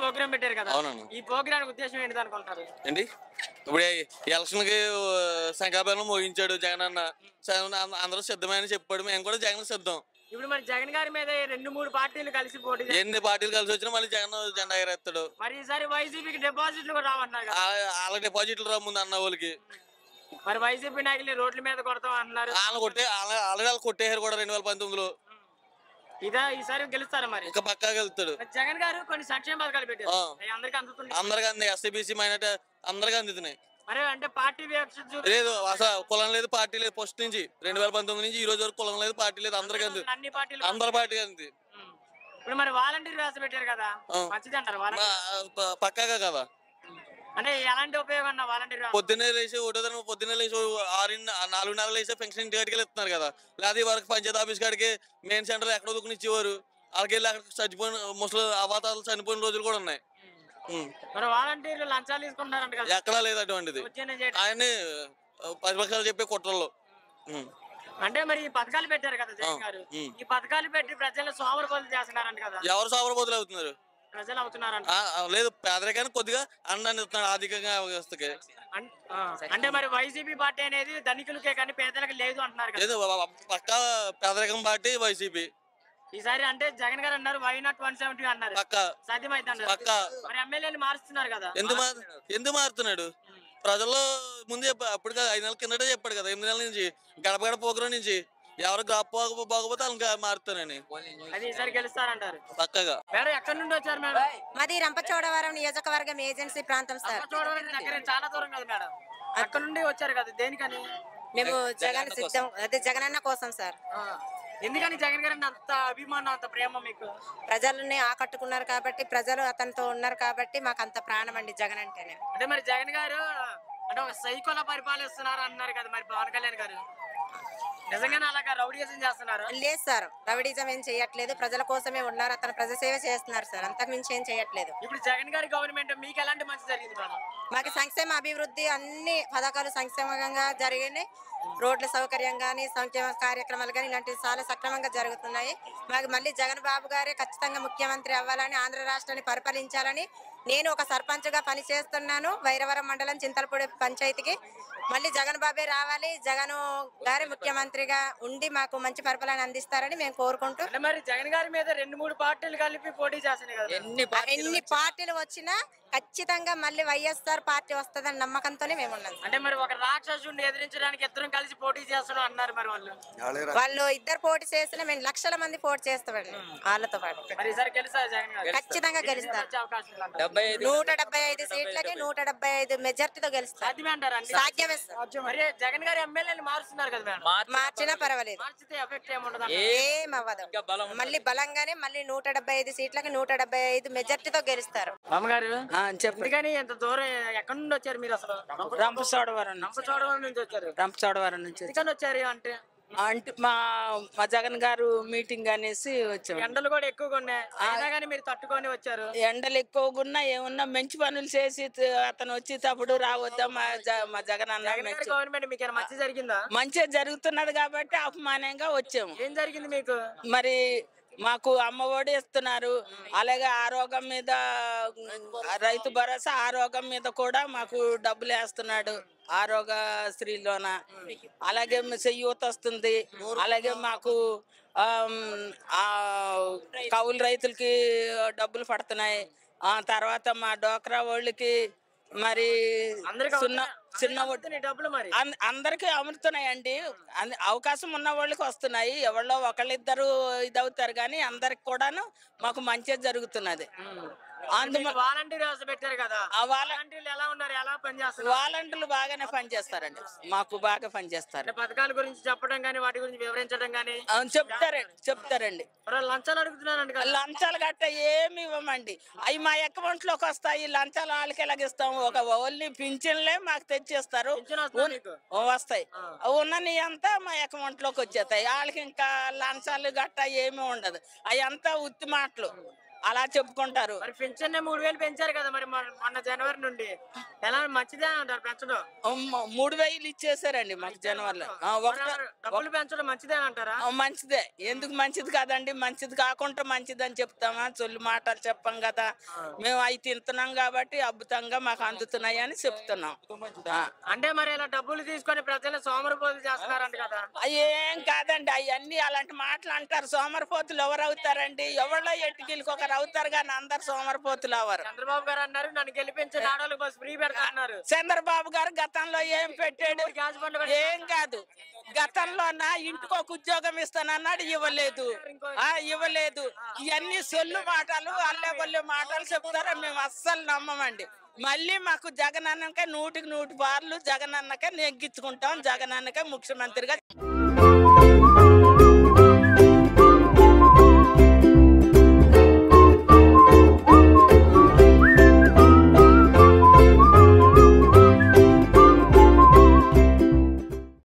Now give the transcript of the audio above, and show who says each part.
Speaker 1: Programme పెట్టారు కదా, ఈ ప్రోగ్రామ్ ఉద్దేశం ఏంటి అనుకుంటారు? ఏంటి ఇప్పుడు ఎలక్షన్ కి శంఖాభరణం మోగించాడు జగన్ అన్న, అందరూ సిద్ధమని చెప్పాడు, మేము కూడా జగన్ సిద్ధం. ఇప్పుడు మరి జగన్ గారి మీద 2-3 పార్టీలు కలిసి పోటీ, ఎన్ని పార్టీలు కలిసి వచ్చినా మళ్ళీ జగన్ జెండా ఎగరేస్తాడు. మరి ఈసారి వైసీపీకి డిపాజిట్లు కూడా రావన్నారు, వాళ్ళ డిపాజిట్లు రా ముందు అన్న వాళ్ళకి. మరి వైసీపీ నాయకులు రోడ్ల మీద కొడతాం అంటున్నారు, వాళ్ళు కొట్టేశారు కూడా 2019లో. ఇదా ఈసారి గెలుస్తారా? మరి ఇంకా పక్కా గెలుస్తాడు. జగన్ గారు కొన్ని సంక్షేమ పథకాలు పెట్టారు, అందరికి అంది, ఎస్సీబీసీ మైనారిటీ అందరికి అందుతున్నాయి. మరి అంటే పార్టీ లేదు, అసలు కులం లేదు, పార్టీ లేదు. ఫస్ట్ నుంచి 2019 నుంచి ఈ రోజు వరకు కులం లేదు, పార్టీ లేదు, అందరికి అంది, అందరి పార్టీ అంది. ఇప్పుడు మరి వాలంటీర్ వ్యవస్థ పెట్టారు కదా, మంచిది అంటారు పక్కాగా కదా? అంటే ఎలాంటి ఉపయోగం వాలంటీర్? పొద్దున్నే లేచి పొద్దున్నే లేచి 4 నెలలు వేసే పెన్షన్ ఇంటి కాడికి ఇస్తున్నారు కదా, లేదా వరకు పంచాయతీ ఆఫీస్ కాడికి మెయిన్ సెంటర్ ఎక్కడ దొక్కుని ఇచ్చేవారు, వాళ్ళకి వెళ్ళి అక్కడ చచ్చిపోయిన ముసలి అవాతాలు చనిపోయిన రోజులు కూడా ఉన్నాయి. వాలంటీర్లు లంచాలు తీసుకుంటున్నారంట కదా? ఎక్కడా లేదు అటువంటిది, ఆయన్ని ప్రతిపక్షాలు చెప్పే కుట్రల్లో. అంటే మరి ఈ పథకాలు పెట్టారు కదా జగన్ గారు, ఈ పథకాలు పెట్టి ప్రజలు సోమరపోతులు చేస్తున్నారంట కదా? ఎవరు సోమరపోతులు అవుతున్నారు? ప్రజలు అవుతున్నారంట. లేదు, పేదరికానికి కొద్దిగా అన్నాన్ని ఇస్తున్నాడు ఆర్థికంగా వ్యవస్థకి. అంటే మరి వైసీపీ పార్టీ అనేది ధనికులకే కానీ పేదలకు లేదు అంటున్నారు కదా? లేదు, పక్కా పేదరికం పార్టీ వైసీపీ. ఈసారి అంటే జగన్ గారు అన్నారు వై నాట్ 170 అన్నారు, పక్కా సాధ్యమైతే పక్కా. మరి ఎమ్మెల్యేలు మారుస్తున్నారు కదా, ఎందుకు మారుతున్నాడు? ప్రజల్లో ముందు అప్పుడు 5 నెలల కిందటే చెప్పాడు కదా, 8 నెలల నుంచి గడప గడప ప్రోగ్రాం నుంచి ఎవరు బాగోపోతే వాళ్ళకి మారుతానని. అది ఈసారి గెలుస్తారంటారు పక్కగా. మేడం ఎక్కడి నుండి వచ్చారు మేడం?
Speaker 2: మాది రంపచోడవరం నియోజకవర్గం ఏజెన్సీ ప్రాంతం సార్.
Speaker 1: చాలా దూరం కదా మేడం, అక్కడ నుండి వచ్చారు కదా, దేనికని?
Speaker 2: మేము జగన్ సిద్ధం, అదే జగనన్న కోసం సార్.
Speaker 1: ఎందుకని జగన్ గారు అంత అభిమానం, అంత ప్రేమ మీకు?
Speaker 2: ప్రజలని ఆకట్టుకున్నారు కాబట్టి, ప్రజలు అతనితో ఉన్నారు కాబట్టి మాకు అంత ప్రాణం అండి జగన్ అంటేనే.
Speaker 1: అంటే మరి జగన్ గారు అంటే ఒక సైకోలా పరిపాలిస్తున్నారు అన్నారు కదా, మరి పవన్ కళ్యాణ్ గారు నిజంగానే అలాగా రౌడీజం చేస్తున్నారు?
Speaker 2: లేదు సార్, రౌడీజం ఏం చేయట్లేదు, ప్రజల కోసమే ఉన్నారు, అతను ప్రజాసేవ చేస్తున్నారు సార్, అంతకు మించి ఏం చేయట్లేదు.
Speaker 1: ఇప్పుడు జగన్ గారి గవర్నమెంట్ మీకు ఎలాంటి మంచి జరిగింది మేడం?
Speaker 2: మాకు సంక్షేమ అభివృద్ధి అన్ని పథకాలు సంక్షేమంగా జరిగినాయి, రోడ్ల సౌకర్యం కానీ సంక్షేమ కార్యక్రమాలు కానీ ఇలాంటివి చాలా సక్రమంగా జరుగుతున్నాయి. మాకు మళ్ళీ జగన్ బాబు గారే ఖచ్చితంగా ముఖ్యమంత్రి అవ్వాలని, ఆంధ్ర రాష్ట్రాన్ని పరిపాలించాలని నేను ఒక సర్పంచ్గా పనిచేస్తున్నాను వైరవరం మండలం చింతలపూడి పంచాయతీకి. మళ్ళీ జగన్ బాబే రావాలి, జగన్ గారి ముఖ్యమంత్రిగా ఉండి మాకు మంచి పరిపాలన అందిస్తారని మేము కోరుకుంటూ.
Speaker 1: మరి జగన్ గారి మీద 2-3 పార్టీలు కలిపి పోటీ చేస్తున్నాయి కదా,
Speaker 2: ఎన్ని పార్టీలు వచ్చినా ఖచ్చితంగా మళ్ళీ వైఎస్ఆర్ పార్టీ వస్తుందని నమ్మకంతోనే మేము ఉన్నాం.
Speaker 1: అంటే మరి ఒక రాక్షసుడిని ఎదిరించడానికి ఇద్దరం కలిసి పోటీ చేస్తున్నాం అన్నారు, మరి
Speaker 2: వాళ్ళు ఇద్దరు పోటీ చేసినా మేము లక్షల మంది పోటీ చేస్తామండి వాళ్ళతో పాటు. ఖచ్చితంగా గెలుస్తారు, 175 సీట్లకి 175 మెజార్టీతో గెలుస్తారు. సాధ్యమే.
Speaker 1: జగన్ గారి ఎమ్మెల్యేలు మారుస్తున్నారు కదా,
Speaker 2: మార్చినా పర్వాలేదు, ఏం అవ్వదు, మళ్ళీ బలంగానే మళ్ళీ 175 సీట్లకి 175 మెజార్టీతో గెలుస్తారు.
Speaker 1: అమ్మగారు చెప్పండి, ఎంత దూరం ఎక్కడి నుండి వచ్చారు మీరు? అసలు రంపచోడవరం నుంచి వచ్చారు.
Speaker 3: రంపచోడవరం నుంచి
Speaker 1: వచ్చారు
Speaker 3: అంటే మా జగన్ గారు మీటింగ్ అనేసి వచ్చాము.
Speaker 1: ఎండలు కూడా ఎక్కువగా ఉన్నాయి, అయినా కానీ మీరు తట్టుకొని వచ్చారు.
Speaker 3: ఎండలు ఎక్కువగా ఉన్నా ఏమున్నా మంచి పనులు చేసి అతను వచ్చేటప్పుడు రావద్దా మా జగన్ అన్న
Speaker 1: గవర్నమెంట్ మీకు మంచి జరిగిందా?
Speaker 3: మంచిగా జరుగుతున్నది కాబట్టి అపమానంగా వచ్చాము.
Speaker 1: ఏం జరిగింది మీకు?
Speaker 3: మరి మాకు అమ్మఒడి ఇస్తున్నారు, అలాగే ఆరోగ్యం మీద రైతు భరోసా ఆరోగ్యం మీద కూడా మాకు డబ్బులు వేస్తున్నాడు ఆరోగ్యశ్రీలోన, అలాగే చెయ్యూత వస్తుంది, అలాగే మాకు కౌలు రైతులకి డబ్బులు పడుతున్నాయి. తర్వాత మా డోక్రా వాళ్ళకి మరి చిన్న
Speaker 1: డబ్బులు మరి
Speaker 3: అందరికి అమ్ముతున్నాయండి. అవకాశం ఉన్న వాళ్ళకి వస్తున్నాయి, ఎవరిలో ఒకళ్ళిద్దరు ఇదవుతారు కానీ అందరికి కూడాను మాకు మంచిగా జరుగుతున్నది.
Speaker 1: వాలంటీర్ వ్యవస్థ పెట్టారు కదా, ఆ వాలంటీర్లు ఎలా ఉన్నారు, ఎలా పనిచేస్తారు?
Speaker 3: వాలంటీర్లు బాగానే పనిచేస్తారండి, మాకు బాగా పనిచేస్తారు.
Speaker 1: పథకాల గురించి చెప్పడం కానీ వాటి గురించి వివరించడం కానీ
Speaker 3: చెప్తారండి.
Speaker 1: లంచాలు అడుగుతున్నారండి.
Speaker 3: లంచాలు గట్ట ఏమి ఇవ్వమండి, అవి మా అకౌంట్లోకి వస్తాయి, లంచాలు వాళ్ళకి ఎలాగిస్తాము? ఒక ఓన్లీ పింఛన్లే మాకు తెచ్చేస్తారు, వస్తాయి, ఉన్నని అంతా మా అకౌంట్లోకి వచ్చేస్తాయి. వాళ్ళకి ఇంకా లంచాలు గట్ట ఏమి ఉండదు, అవి అంతా ఉత్తి మాటలు. అలా చెప్పుకుంటారు.
Speaker 4: మరి పెన్షన్ 3000 పెంచారు కదా మరి మొన్న జనవరి నుండి ఎలా మంచిదే అంటారు పెంచడం?
Speaker 3: 3000 ఇచ్చేసారండి మాకు జనవరిలో.
Speaker 4: డబ్బులు పెంచడం మంచిదే అంటారా?
Speaker 3: మంచిదే. ఎందుకు మంచిది కాదండి? మంచిది కాకుండా మంచిది అని చెప్తామా? చొల్లు మాటలు చెప్పాం కదా. మేము అవి తింటున్నాం కాబట్టి అద్భుతంగా మాకు అందుతున్నాయి అని చెప్తున్నాం.
Speaker 4: అంటే మరి ఇలా డబ్బులు తీసుకొని ప్రజలు సోమరిపోతులు చేస్తున్నారంట కదా?
Speaker 3: ఏం కాదండి, అవన్నీ అలాంటి మాటలు అంటారు. సోమరిపోతులు ఎవరు అవుతారండి? ఎవరో ఎట్టుకెళ్ళి ఒకరు అవుతారు కానీ అందరు సోమరిపోతులు ఎవరు?
Speaker 4: చంద్రబాబు గారు అన్నారు నన్ను గెలిపించి ఆడవాళ్ళకి బస్ ఫ్రీ పెడతా అన్నారు.
Speaker 3: చంద్రబాబు గారు గతంలో ఏం పెట్టాడు? ఏం కాదు. గతంలో నా ఇంటికి ఒక ఉద్యోగం ఇస్తానన్నాడు, ఇవ్వలేదు. ఇవన్నీ సొల్లు మాటలు, అల్లె బొల్లె మాటలు చెప్తారా? మేము అస్సలు నమ్మమండి. మళ్ళీ మాకు జగనన్నకే 100కి 100 పార్లు జగనన్నకే నెగ్గించుకుంటాం. జగనన్నకే ముఖ్యమంత్రిగా